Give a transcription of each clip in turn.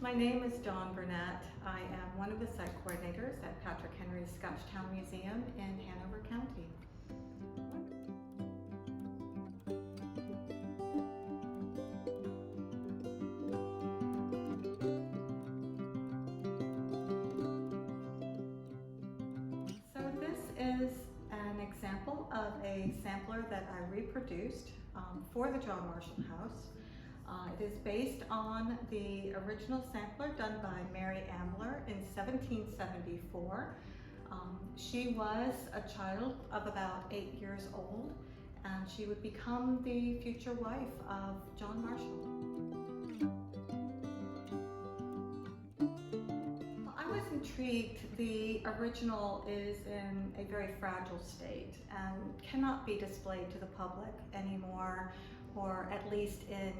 My name is Dawn Burnett. I am one of the site coordinators at Patrick Henry's Scotchtown Museum in Hanover County. So this is an example of a sampler that I reproduced for the John Marshall House. It is based on the original sampler done by Mary Ambler in 1774. She was a child of about 8 years old, and she would become the future wife of John Marshall. I was intrigued. The original is in a very fragile state and cannot be displayed to the public anymore, or at least in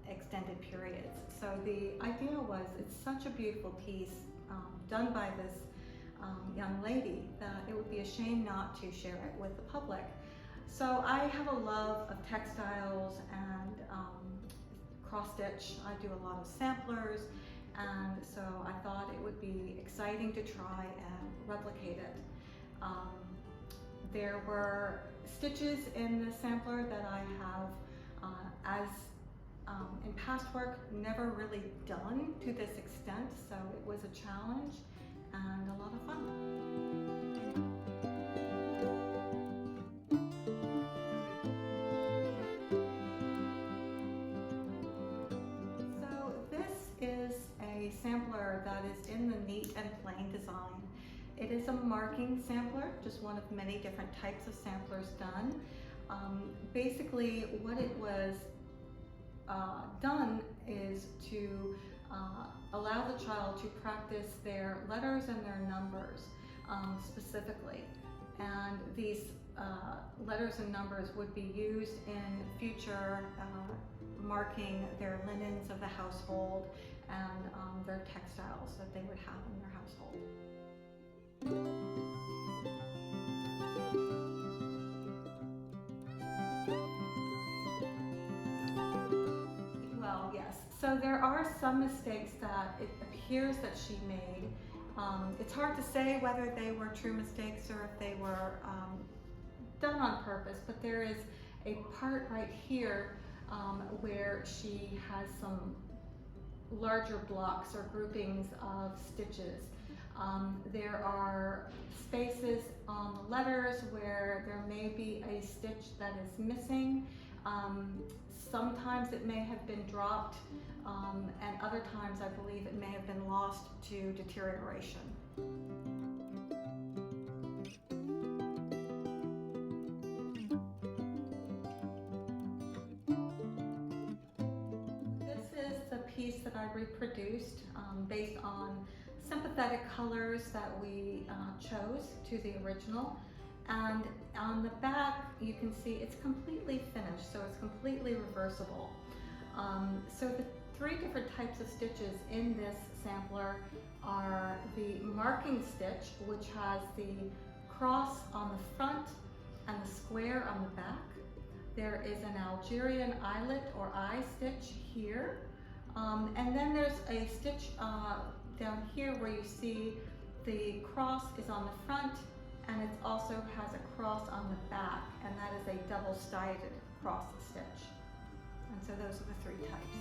extended periods. So the idea was, it's such a beautiful piece done by this young lady that it would be a shame not to share it with the public. So I have a love of textiles and cross stitch. I do a lot of samplers, and so I thought it would be exciting to try and replicate it. There were stitches in the sampler that I have, in past work, never really done to this extent, so it was a challenge and a lot of fun. So this is a sampler that is in the neat and plain design. It is a marking sampler, just one of many different types of samplers done. Basically, what it was done is to allow the child to practice their letters and their numbers specifically. And these letters and numbers would be used in future marking their linens of the household and their textiles that they would have in their household. Well, yes. So there are some mistakes that it appears that she made. It's hard to say whether they were true mistakes or if they were done on purpose, but there is a part right here where she has some larger blocks or groupings of stitches. There are spaces on the letters where there may be a stitch that is missing. Sometimes it may have been dropped, and other times I believe it may have been lost to deterioration. This is the piece that I reproduced based on sympathetic colors that we chose to the original. And on the back, you can see it's completely finished, so it's completely reversible. So the three different types of stitches in this sampler are the marking stitch, which has the cross on the front and the square on the back. There is an Algerian eyelet or eye stitch here. And then there's a stitch down here where you see the cross is on the front, and it also has a cross on the back, and that is a double-sided cross stitch. And so those are the three types.